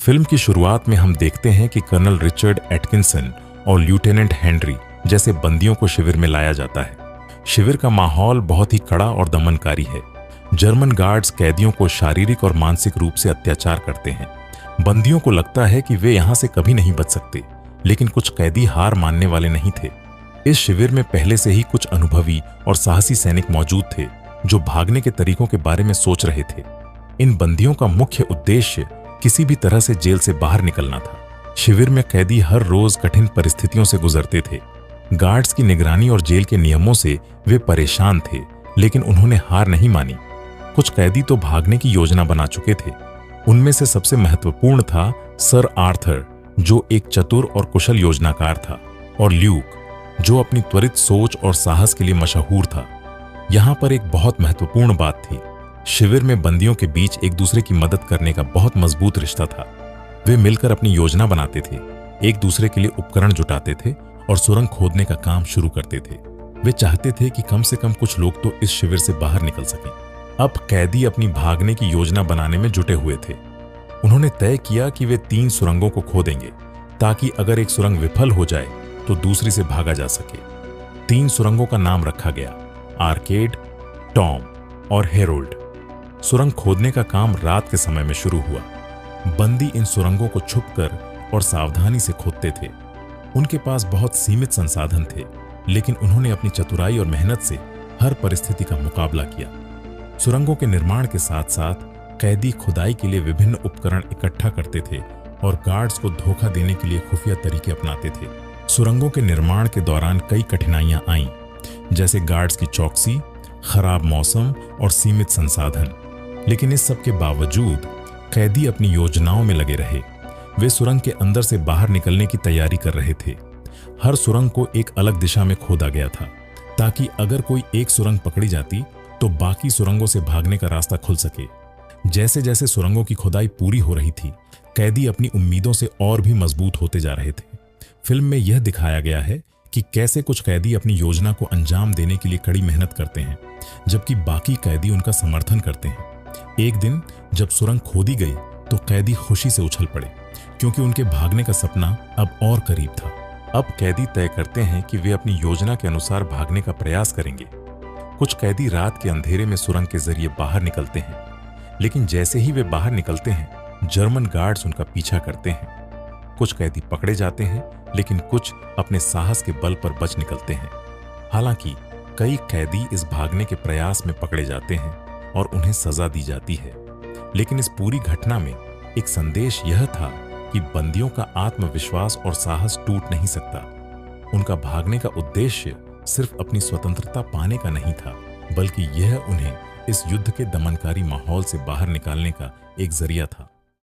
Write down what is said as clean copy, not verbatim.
Film की शुरुआत में हम देखते हैं कि कर्नल रिचर्ड एटकिंसन और लेफ्टिनेंट हेनरी जैसे बंदियों को शिविर में लाया जाता है। शिविर का माहौल बहुत ही कड़ा और दमनकारी है। जर्मन गार्ड्स कैदियों को शारीरिक और मानसिक रूप से अत्याचार करते हैं। बंदियों को लगता है कि वे यहाँ से कभी नहीं बच सकते, लेकिन कुछ कैदी हार मानने वाले नहीं थे। इस शिविर में पहले से ही कुछ अनुभवी और साहसी सैनिक मौजूद थे जो भागने के तरीकों के बारे में सोच रहे थे। इन बंदियों का मुख्य उद्देश्य किसी भी तरह से जेल से बाहर निकलना था। शिविर में कैदी हर रोज कठिन परिस्थितियों से गुजरते थे। गार्ड्स की निगरानी और जेल के नियमों से वे परेशान थे, लेकिन उन्होंने हार नहीं मानी। कुछ कैदी तो भागने की योजना बना चुके थे। उनमें से सबसे महत्वपूर्ण था सर आर्थर, जो एक चतुर और कुशल योजनाकार था, और ल्यूक, जो अपनी त्वरित सोच और साहस के लिए मशहूर था। यहाँ पर एक बहुत महत्वपूर्ण बात थी। शिविर में बंदियों के बीच एक दूसरे की मदद करने का बहुत मजबूत रिश्ता था। वे मिलकर अपनी योजना बनाते थे, एक दूसरे के लिए उपकरण जुटाते थे और सुरंग खोदने का काम शुरू करते थे। वे चाहते थे कि कम से कम कुछ लोग तो इस शिविर से बाहर निकल सकें। अब कैदी अपनी भागने की योजना बनाने में जुटे हुए थे। उन्होंने तय किया कि वे 3 सुरंगों को खोदेंगे, ताकि अगर एक सुरंग विफल हो जाए तो दूसरी से भागा जा सके। 3 सुरंगों का नाम रखा गया, आर्केड, टॉम और हेरोल्ड। सुरंग खोदने का काम रात के समय में शुरू हुआ। बंदी इन सुरंगों को छुपकर और सावधानी से खोदते थे। उनके पास बहुत सीमित संसाधन थे, लेकिन उन्होंने अपनी चतुराई और मेहनत से हर परिस्थिति का मुकाबला किया। सुरंगों के निर्माण के साथ साथ कैदी खुदाई के लिए विभिन्न उपकरण इकट्ठा करते थे और गार्ड्स को धोखा देने के लिए खुफिया तरीके अपनाते थे। सुरंगों के निर्माण के दौरान कई कठिनाइयां आईं, जैसे गार्ड्स की चौकसी, खराब मौसम और सीमित संसाधन। लेकिन इस सब के बावजूद कैदी अपनी योजनाओं में लगे रहे। वे सुरंग के अंदर से बाहर निकलने की तैयारी कर रहे थे। हर सुरंग को एक अलग दिशा में खोदा गया था, ताकि अगर कोई एक सुरंग पकड़ी जाती तो बाकी सुरंगों से भागने का रास्ता खुल सके। जैसे जैसे सुरंगों की खुदाई पूरी हो रही थी, कैदी अपनी उम्मीदों से और भी मजबूत होते जा रहे थे। फिल्म में यह दिखाया गया है कि कैसे कुछ कैदी अपनी योजना को अंजाम देने के लिए कड़ी मेहनत करते हैं, जबकि बाकी कैदी उनका समर्थन करते हैं। एक दिन जब सुरंग खोदी गई तो कैदी खुशी से उछल पड़े, क्योंकि उनके भागने का सपना अब और करीब था। अब कैदी तय करते हैं कि वे अपनी योजना के अनुसार भागने का प्रयास करेंगे। कुछ कैदी रात के अंधेरे में सुरंग के जरिए बाहर निकलते हैं, लेकिन जैसे ही वे बाहर निकलते हैं, जर्मन गार्ड्स उनका पीछा करते हैं। कुछ कैदी पकड़े जाते हैं, लेकिन कुछ अपने साहस के बल पर बच निकलते हैं। हालांकि कई कैदी इस भागने के प्रयास में पकड़े जाते हैं और उन्हें सजा दी जाती है। लेकिन इस पूरी घटना में एक संदेश यह था कि बंदियों का आत्मविश्वास और साहस टूट नहीं सकता। उनका भागने का उद्देश्य सिर्फ अपनी स्वतंत्रता पाने का नहीं था, बल्कि यह उन्हें इस युद्ध के दमनकारी माहौल से बाहर निकालने का एक जरिया था।